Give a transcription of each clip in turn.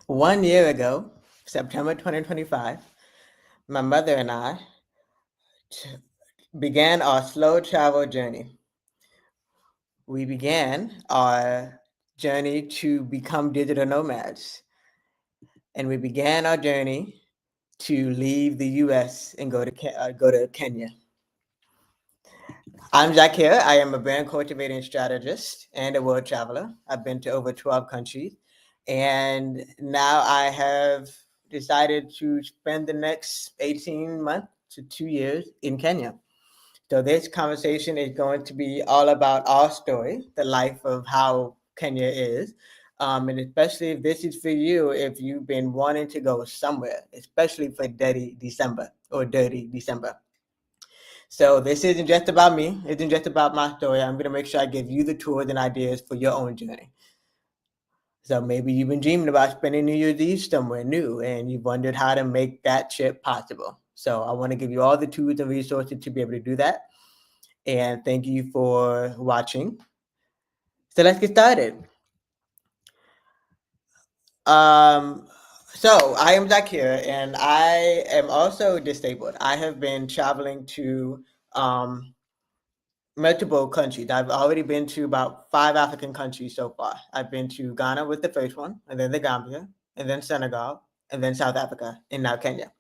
1 year ago, September 2025, my mother and I began our slow travel journey. We began our journey to become digital nomads, and we began our journey to leave the US and go to Kenya. I'm Jack here. I am a brand cultivating strategist and a world traveler. I've been to over 12 countries, and now I have decided to spend the next 18 months to 2 years in Kenya. So this conversation is going to be all about our story, the life of how Kenya is. And especially if this is for you, if you've been wanting to go somewhere, especially for Detty December or Dirty December. So this isn't just about me. It isn't just about my story. I'm going to make sure I give you the tools and ideas for your own journey. So maybe you've been dreaming about spending New Year's Eve somewhere new and you've wondered how to make that trip possible. So I want to give you all the tools and resources to be able to do that. And thank you for watching. So let's get started. Um, so I am Zach here, and I am also disabled. I have been traveling to multiple countries. I've already been to about 5 African countries so far. I've been to Ghana with the first one, and then the Gambia, and then Senegal, and then South Africa, and now Kenya.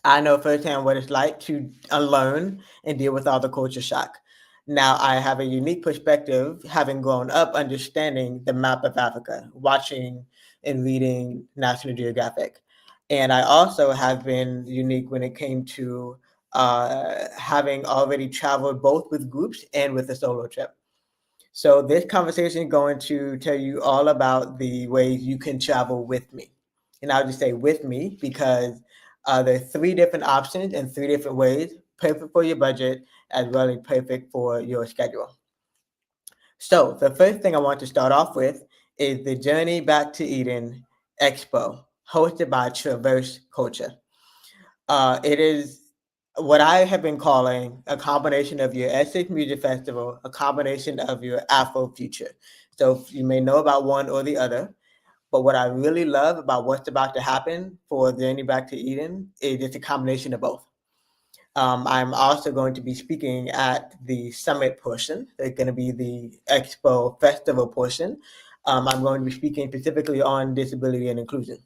I know firsthand what it's like to unlearn and deal with all the culture shock. Now I have a unique perspective, having grown up understanding the map of Africa, watching and reading National Geographic. And I also have been unique when it came to having already traveled both with groups and with a solo trip. So this conversation is going to tell you all about the ways you can travel with me. And I'll just say with me because there are 3 different options and 3 different ways, perfect for your budget as well as perfect for your schedule. So the first thing I want to start off with is the Journey Back to Eden Expo, hosted by Traverse Culture. It is what I have been calling a combination of your Essex Music Festival, a combination of your Afro future. So you may know about one or the other, but what I really love about what's about to happen for Journey Back to Eden is it's a combination of both. I'm also going to be speaking at the summit portion. It's going to be the Expo Festival portion. I'm going to be speaking specifically on disability and inclusion.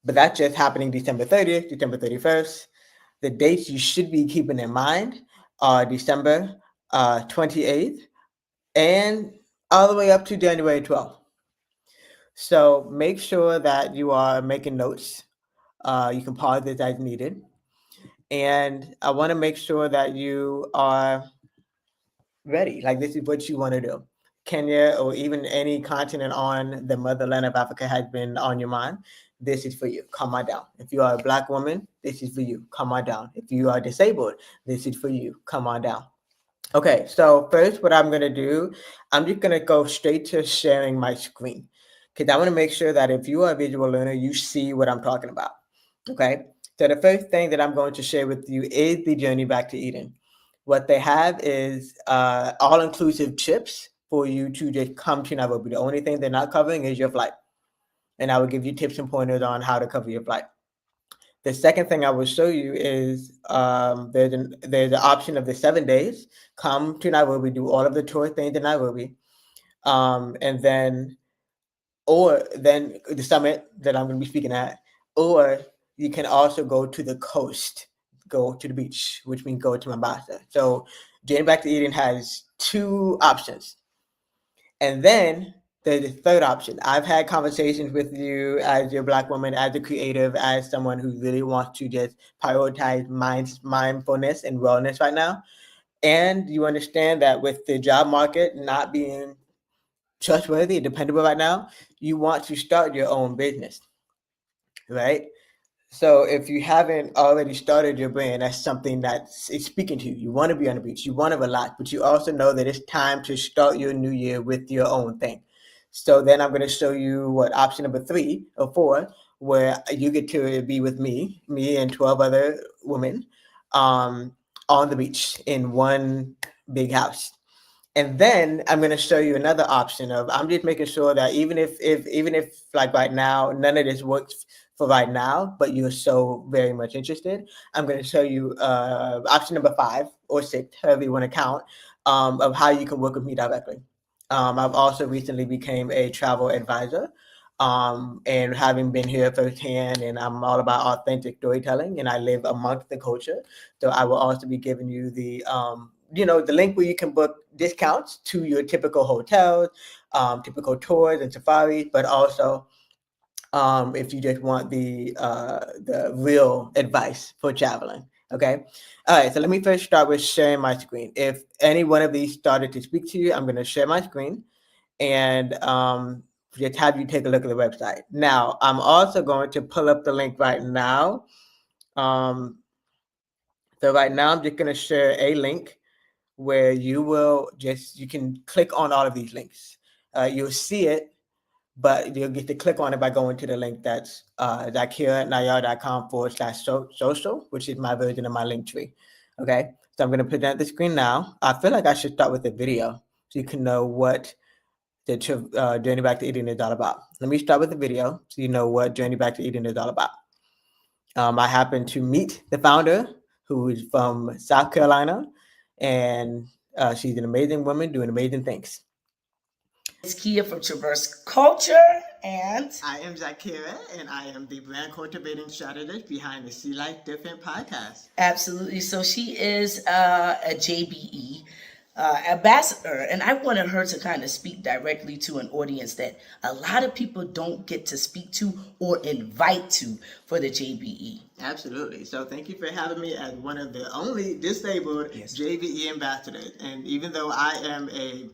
But that's just happening December 30th, December 31st. The dates you should be keeping in mind are December 28th and all the way up to January 12th. So make sure that you are making notes. You can pause this as needed. And I want to make sure that you are ready. Like this is what you want to do. Kenya or even any continent on the motherland of Africa has been on your mind. This is for you. Come on down. If you are a Black woman, this is for you. Come on down. If you are disabled, this is for you. Come on down. Okay, so first what I'm going to do, I'm just going to go straight to sharing my screen because I want to make sure that if you are a visual learner, you see what I'm talking about. Okay, so the first thing that I'm going to share with you is the Journey Back to Eden. What they have is all-inclusive trips for you to just come to Nairobi. The only thing they're not covering is your flight. And I will give you tips and pointers on how to cover your flight. The second thing I will show you is there's the option of the 7 days. Come to Nairobi, do all of the tour things in Nairobi, and then the summit that I'm going to be speaking at, or you can also go to the coast, go to the beach, which means go to Mombasa. So Journey Back to Eden has 2 options. And then there's the third option. I've had conversations with you as your Black woman, as a creative, as someone who really wants to just prioritize mindfulness and wellness right now. And you understand that with the job market not being trustworthy and dependable right now, you want to start your own business, right? So if you haven't already started your brand, that's something that's speaking to you. You want to be on the beach, you want to relax, but you also know that it's time to start your new year with your own thing. So then I'm going to show you what option number 3 or 4, where you get to be with me and 12 other women on the beach in one big house. And then I'm going to show you another option of, I'm just making sure that even if like right now none of this works for right now, but you're so very much interested, I'm going to show you option number 5 or 6, however you want to count, of how you can work with me directly. I've also recently became a travel advisor, and having been here firsthand, and I'm all about authentic storytelling, and I live amongst the culture. So I will also be giving you the link where you can book discounts to your typical hotels, typical tours and safaris, but also if you just want the real advice for traveling. Okay. All right. So let me first start with sharing my screen. If any one of these started to speak to you, I'm going to share my screen and just have you take a look at the website. Now, I'm also going to pull up the link right now. So right now, I'm just going to share a link where you can click on all of these links. You'll see it, but you'll get to click on it by going to the link that's zakiranayar.com/social, which is my version of my link tree. Okay, so I'm going to present the screen now. I feel like I should start with a video so you can know what the Journey Back to Eden is all about. Let me start with the video so you know what Journey Back to Eden is all about. I happened to meet the founder, who is from South Carolina, and she's an amazing woman doing amazing things. It's Kia from Traverse Culture, and I am Zakira, and I am the brand cultivating strategist behind the See Life Different podcast. Absolutely. So she is a JBE ambassador, and I wanted her to kind of speak directly to an audience that a lot of people don't get to speak to or invite to for the JBE. Absolutely. So thank you for having me as one of the only disabled JBE ambassadors. And even though I am a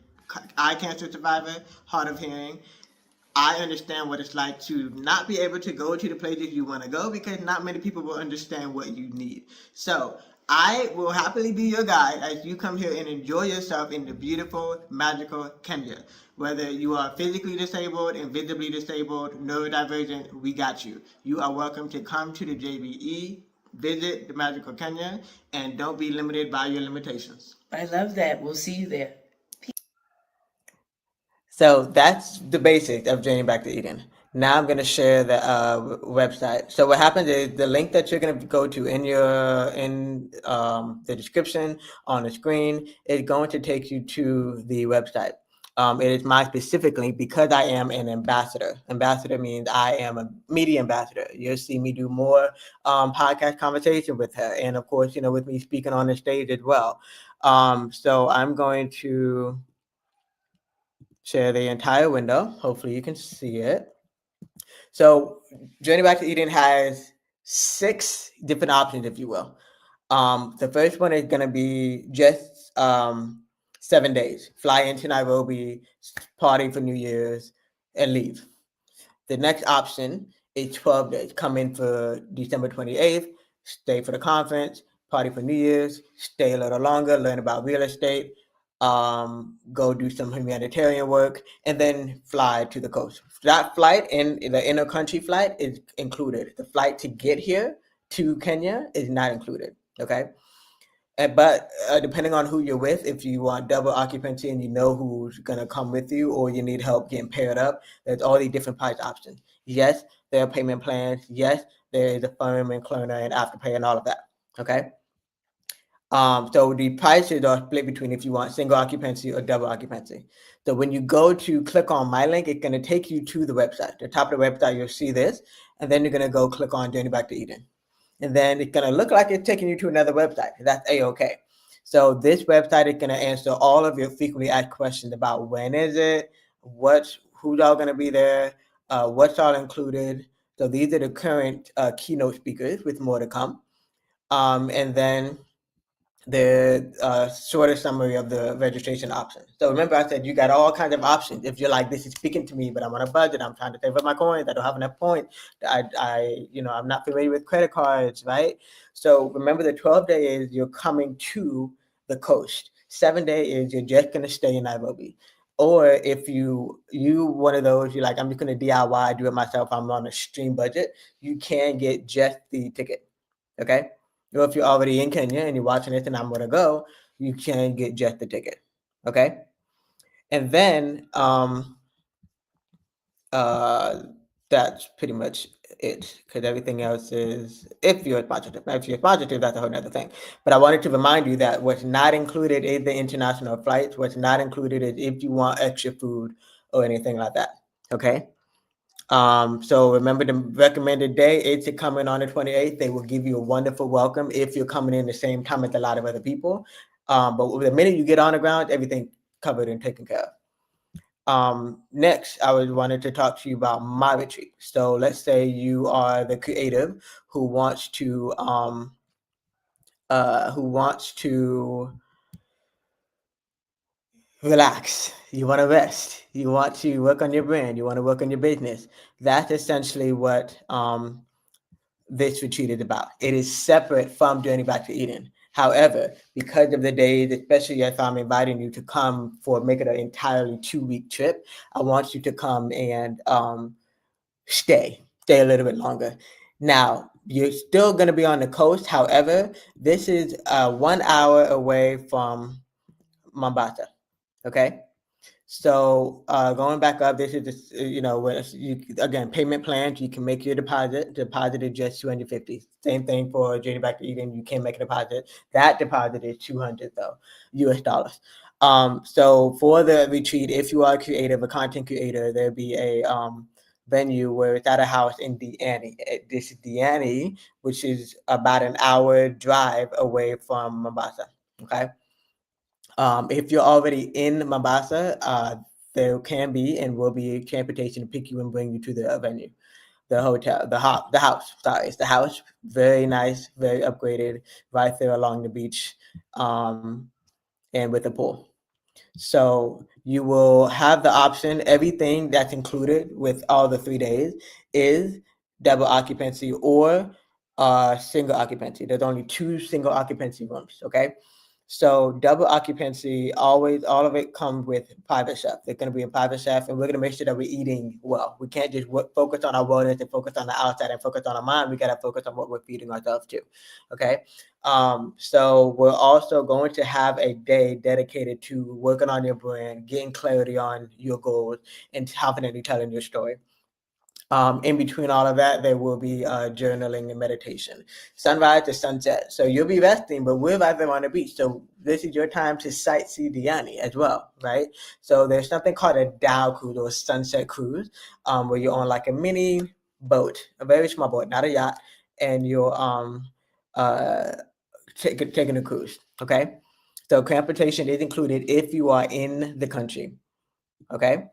eye cancer survivor, hard of hearing, I understand what it's like to not be able to go to the places you want to go because not many people will understand what you need. So I will happily be your guide as you come here and enjoy yourself in the beautiful, magical Kenya. Whether you are physically disabled, invisibly disabled, neurodivergent, we got you. You are welcome to come to the JBE, visit the magical Kenya, and don't be limited by your limitations. I love that. We'll see you there. So that's the basics of Journey Back to Eden. Now I'm going to share the website. So what happens is the link that you're going to go to in the description on the screen is going to take you to the website. It is mine specifically because I am an ambassador. Ambassador means I am a media ambassador. You'll see me do more podcast conversation with her, and of course, with me speaking on the stage as well. So I'm going to share the entire window. Hopefully you can see it. So Journey Back to Eden has 6 different options, if you will. The first one is going to be just 7 days. Fly into Nairobi, party for New Year's, and leave. The next option is 12 days. Come in for December 28th, stay for the conference, party for New Year's, stay a little longer, learn about real estate, go do some humanitarian work, and then fly to the coast. That flight in the inner country flight is included. The flight to get here to Kenya is not included. Okay. But depending on who you're with, if you want double occupancy and you know who's going to come with you, or you need help getting paired up, there's all these different price options. Yes, there are payment plans. Yes, there is a firm and Klarna and Afterpay and all of that. Okay. So the prices are split between if you want single occupancy or double occupancy. So when you go to click on my link, it's going to take you to the website. At the top of the website, you'll see this, and then you're going to go click on Journey Back to Eden. And then it's going to look like it's taking you to another website. That's A-OK. So this website is going to answer all of your frequently asked questions about when is it, who's all going to be there, what's all included. So these are the current keynote speakers with more to come. And then the shorter summary of the registration options. So remember, I said you got all kinds of options. If you're like, this is speaking to me, but I'm on a budget, I'm trying to save up my coins, I don't have enough points, I'm not familiar with credit cards, right? So remember, the 12-day is you're coming to the coast. 7-day is you're just gonna stay in Nairobi. Or if you one of those, you're like, I'm just gonna DIY, do it myself, I'm on a stream budget, you can get just the ticket. Okay. Or if you're already in Kenya and you're watching it and I'm going to go, you can get just the ticket. Okay. And then uh, that's pretty much it, because everything else is if you're sponsored. If you're sponsored, that's a whole nother thing. But I wanted to remind you that what's not included is the international flights. What's not included is if you want extra food or anything like that. Okay. So remember the recommended day is to come in on the 28th. They will give you a wonderful welcome if you're coming in the same time as a lot of other people. But the minute you get on the ground, everything covered and taken care of. Next, I wanted to talk to you about my retreat. So let's say you are the creative who wants to relax. You want to rest. You want to work on your brand. You want to work on your business. That's essentially what this retreat is about. It is separate from Journey Back to Eden. However, because of the days, especially if I'm inviting you to come for make it an entirely 2-week trip, I want you to come and stay a little bit longer. Now, you're still going to be on the coast. However, this is 1 hour away from Mombasa. Okay. So going back up, this is just, when you again payment plans. You can make your deposit. Deposit is just 250. Same thing for Journey Back to Eden. You can make a deposit. That deposit is 200 though, US dollars. So for the retreat, if you are a creative, a content creator, there'll be a venue where it's at a house in Diani. This is Diani, which is about an hour drive away from Mombasa. Okay. If you're already in Mombasa, there can be and will be transportation to pick you and bring you to the venue, the hotel, the house. Sorry, it's the house. Very nice, very upgraded, right there along the beach, and with a pool. So you will have the option. Everything that's included with all the 3 days is double occupancy or single occupancy. There's only 2 single occupancy rooms. Okay. So double occupancy, always, all of it comes with private chef. They're going to be a private chef, and we're going to make sure that we're eating well. We can't just focus on our wellness and focus on the outside and focus on our mind. We got to focus on what we're feeding ourselves to. Okay. So we're also going to have a day dedicated to working on your brand, getting clarity on your goals, and confidently telling your story. In between all of that, there will be journaling and meditation, sunrise to sunset. So you'll be resting, but we're right there on the beach. So this is your time to sightsee Diani as well, right? So there's something called a Dow cruise or a sunset cruise, where you're on like a mini boat, a very small boat, not a yacht, and you're uh, taking a cruise. Okay, so transportation is included if you are in the country. Okay.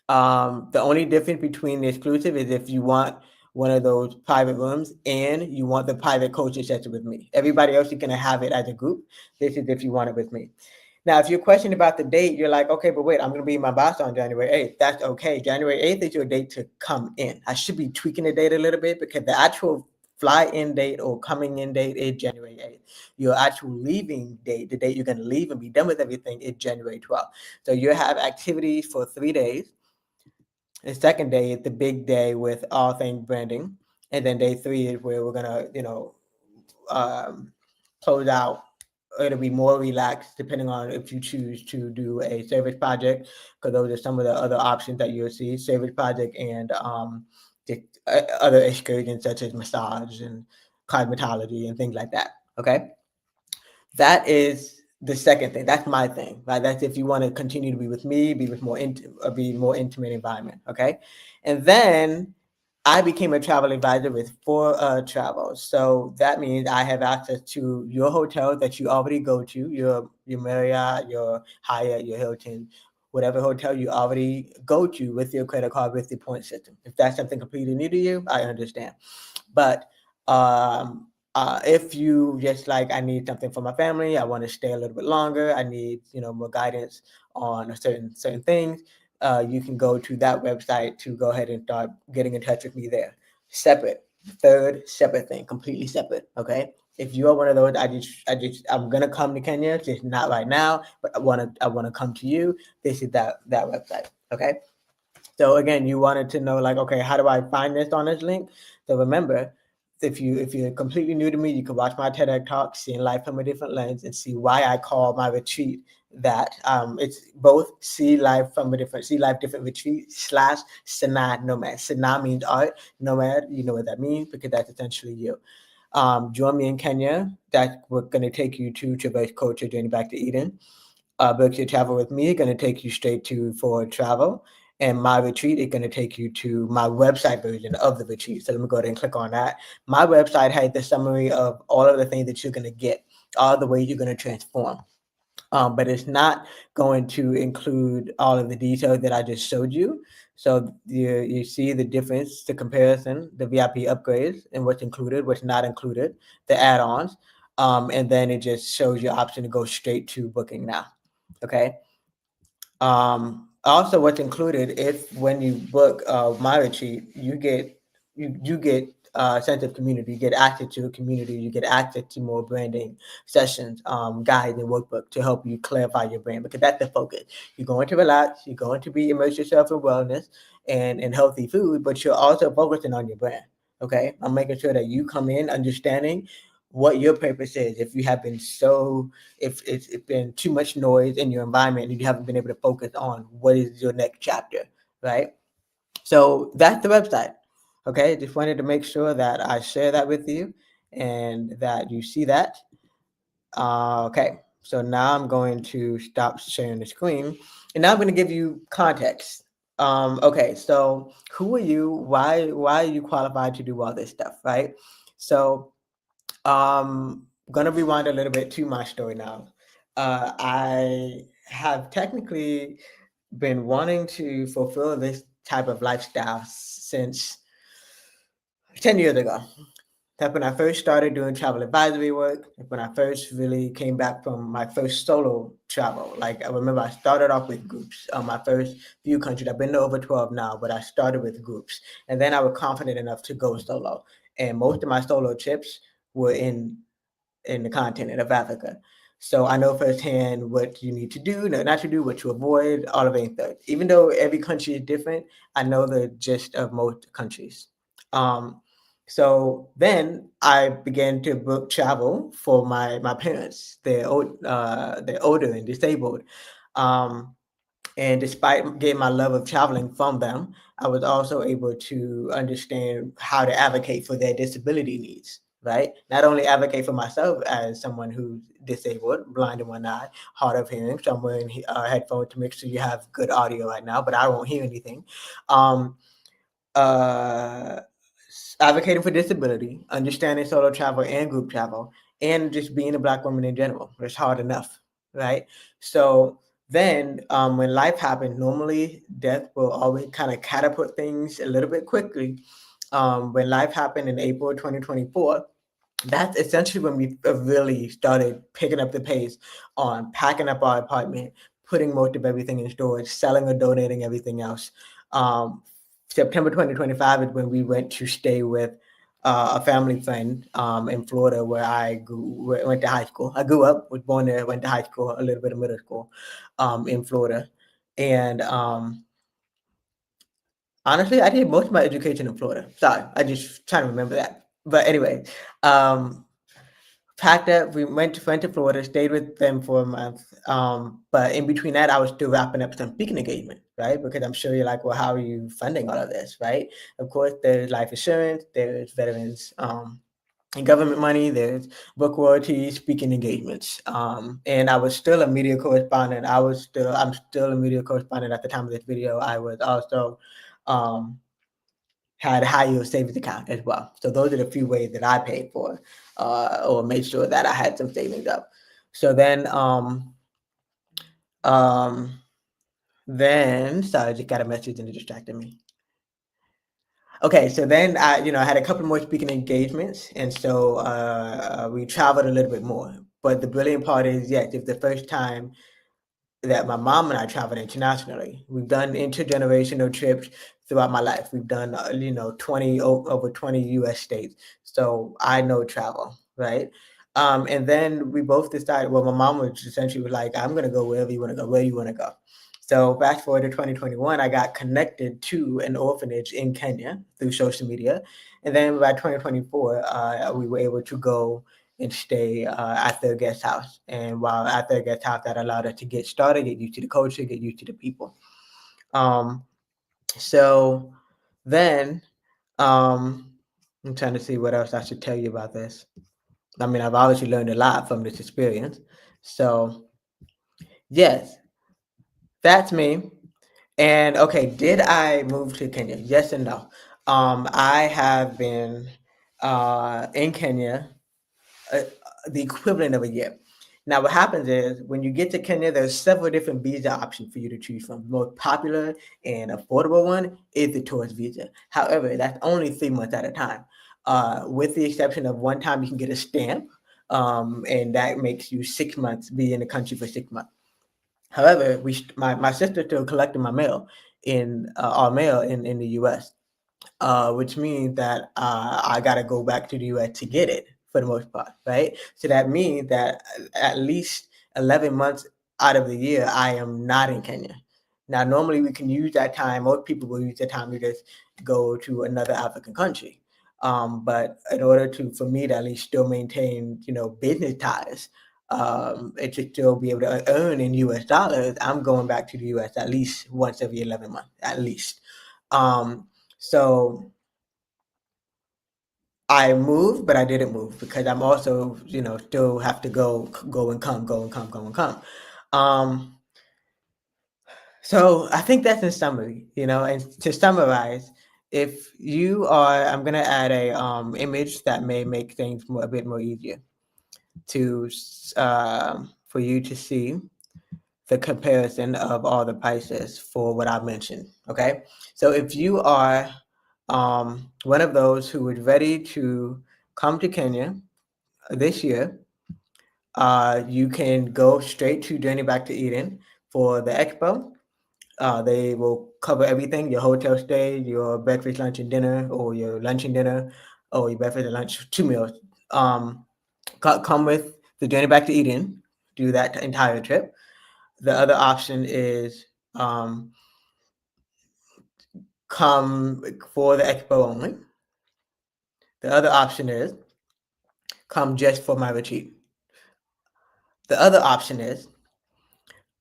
The only difference between the exclusive is if you want one of those private rooms and you want the private coaching session with me. Everybody else, you're going to have it as a group. This is if you want it with me. Now, if you're questioning about the date, you're like, okay, but wait, I'm going to be in my boss on January 8th. That's okay. January 8th is your date to come in. I should be tweaking the date a little bit because the actual fly-in date or coming-in date is January 8th. Your actual leaving date, the date you're going to leave and be done with everything, is January 12th. So you have activities for 3 days. The second day is the big day with all things branding, and then day 3 is where we're gonna, close out. It'll be more relaxed depending on if you choose to do a service project, because those are some of the other options that you'll see: service project and the other excursions such as massage and cosmetology and things like that. Okay. That is the second thing. That's my thing, right? That's if you want to continue to be with me, be with be more intimate environment. Okay. And then I became a travel advisor with 4 travels. So that means I have access to your hotel that you already go to, your Marriott, your Hyatt, your Hilton, whatever hotel you already go to with your credit card with the point system. If that's something completely new to you, I understand. But if you just like, I need something for my family, I want to stay a little bit longer, I need more guidance on certain things, you can go to that website to go ahead and start getting in touch with me there. Separate, third separate thing, completely separate. Okay. If you are one of those, I'm gonna come to Kenya, just not right now, but I wanna come to you. This is that website. Okay. So again, you wanted to know like, okay, how do I find this on this link? So remember, if you're completely new to me, you can watch my TEDx talk, seeing life from a different lens, and see why I call my retreat that. It's both See Life Different Retreat slash Sanaa Nomads. Sanaa means art, nomad, you know what that means because that's essentially you. Join me in Kenya. That we're going to take you to Traverse Culture Journey Back to Eden. Book your travel with me, going to take you straight to Forward Travel. And my retreat is going to take you to my website version of the retreat. So let me go ahead and click on that. My website has the summary of all of the things that you're going to get, all the ways you're going to transform. But it's not going to include all of the details that I just showed you. So you see the difference, the comparison, the VIP upgrades, and what's included, what's not included, the add-ons, and then it just shows you option to go straight to booking now. Okay. Also, what's included if when you book my retreat, you get a sense of community, you get access to a community, you get access to more branding sessions, guides, and workbook to help you clarify your brand because that's the focus. You're going to relax, you're going to be immerse yourself in wellness and healthy food, but you're also focusing on your brand. Okay, I'm making sure that you come in understanding what your purpose is. If you have been if it's been too much noise in your environment and you haven't been able to focus on what is your next chapter, right? So that's the website. Okay, just wanted to make sure that I share that with you and that you see that. Okay, so now I'm going to stop sharing the screen and now I'm going to give you context. Okay, so who are you? Why are you qualified to do all this stuff, right? So gonna rewind a little bit to my story now. I have technically been wanting to fulfill this type of lifestyle since 10 years ago. That's when I first started doing travel advisory work. When I first really came back from my first solo travel. Like I remember I started off with groups. My first few countries, I've been to over 12 now, but I started with groups. And then I was confident enough to go solo. And most of my solo trips were in the continent of Africa. So I know firsthand what you need to do, not to do, what to avoid, all of anything. Even though every country is different, I know the gist of most countries. Um, so then I began to book travel for my parents. They're older and disabled. Um, and despite getting my love of traveling from them, I was also able to understand how to advocate for their disability needs, right? Not only advocate for myself as someone who's disabled, blind in one eye, hard of hearing, so I'm wearing headphones to make sure you have good audio right now, but I won't hear anything. Um, uh, Advocating for disability, understanding solo travel and group travel, and just being a Black woman in general. It's hard enough, right? So then when life happens, normally death will always kind of catapult things a little bit quickly. When life happened in April 2024, that's essentially when we really started picking up the pace on packing up our apartment, putting most of everything in storage, selling or donating everything else. Um, September 2025 is when we went to stay with a family friend in Florida where went to high school. I grew up, was born there, went to high school, a little bit of middle school in Florida. And honestly, I did most of my education in Florida. Sorry, I just trying to remember that. But anyway, um, packed up. We went to Florida, stayed with them for a month. But in between that, I was still wrapping up some speaking engagement, right? Because I'm sure you're like, well, how are you funding all of this, right? Of course, there's life insurance, there's veterans, and government money, there's book royalties, speaking engagements. And I was still a media correspondent. I'm still a media correspondent at the time of this video. I was also um, had a high yield savings account as well. So those are the few ways that I paid for or made sure that I had some savings up. So um, then sorry, I just got a message and it distracted me. Okay, so then I had a couple more speaking engagements, and so we traveled a little bit more. But the brilliant part is, yes, it's the first time that my mom and I traveled internationally. We've done intergenerational trips throughout my life. We've done, 20 over 20 U.S. states. So I know travel, right? And then we both decided. Well, my mom was essentially like, "I'm gonna go wherever you want to go. Where you want to go." So fast forward to 2021, I got connected to an orphanage in Kenya through social media, and then by 2024, we were able to go and stay at their guest house. And while at their guest house, that allowed us to get started, get used to the culture, get used to the people. Um, so then I'm trying to see what else I should tell you about this. I mean, I've obviously learned a lot from this experience. So, yes, that's me. And okay, did I move to Kenya? Yes and no. I have been in Kenya uh, the equivalent of a year. Now, what happens is when you get to Kenya, there's several different visa options for you to choose from. The most popular and affordable one is the tourist visa. However, that's only 3 months at a time, with the exception of one time you can get a stamp, and that makes you 6 months, be in the country for 6 months. However, my sister still collected my mail in our mail in the U.S., which means that I got to go back to the US to get it for the most part, right? So that means that at least 11 months out of the year, I am not in Kenya. Now, normally we can use that time, most people will use that time to just go to another African country. But in order for me to at least still maintain, business ties, and to still be able to earn in US dollars, I'm going back to the US at least once every 11 months, at least. So I moved, but I didn't move because I'm also, still have to go and come, go and come, go and come. Um, so I think that's in summary, and to summarize, if you are, I'm gonna add a image that may make things a bit more easier to for you to see the comparison of all the prices for what I mentioned. Okay, so if you are one of those who is ready to come to Kenya this year, you can go straight to Journey Back to Eden for the expo. They will cover everything: your hotel stay, your breakfast, lunch, and dinner, or your lunch and dinner, or your breakfast and lunch, 2 meals. Um, come with the Journey Back to Eden, do that entire trip. The other option is come for the expo only. The other option is come just for my retreat. The other option is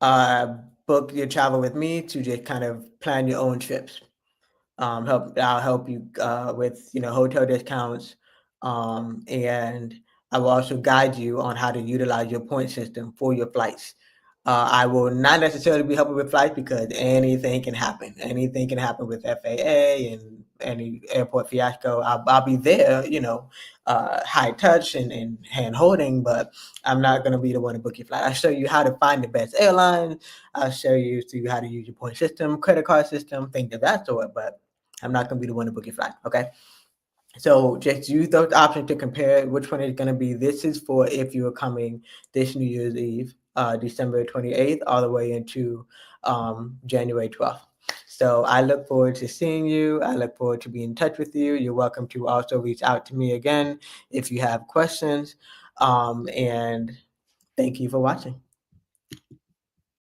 uh, book your travel with me to just kind of plan your own trips. I'll help you with hotel discounts, and I will also guide you on how to utilize your point system for your flights. I will not necessarily be helping with flights because anything can happen. Anything can happen with FAA and any airport fiasco. I'll be there, high touch and hand holding, but I'm not going to be the one to book your flight. I'll show you how to find the best airline. I'll show you how to use your point system, credit card system, things of that sort. But I'm not going to be the one to book your flight. Okay. So just use those options to compare which one is going to be. This is for if you're coming this New Year's Eve, December 28th, all the way into January 12th. So I look forward to seeing you. I look forward to being in touch with you. You're welcome to also reach out to me again if you have questions. And thank you for watching.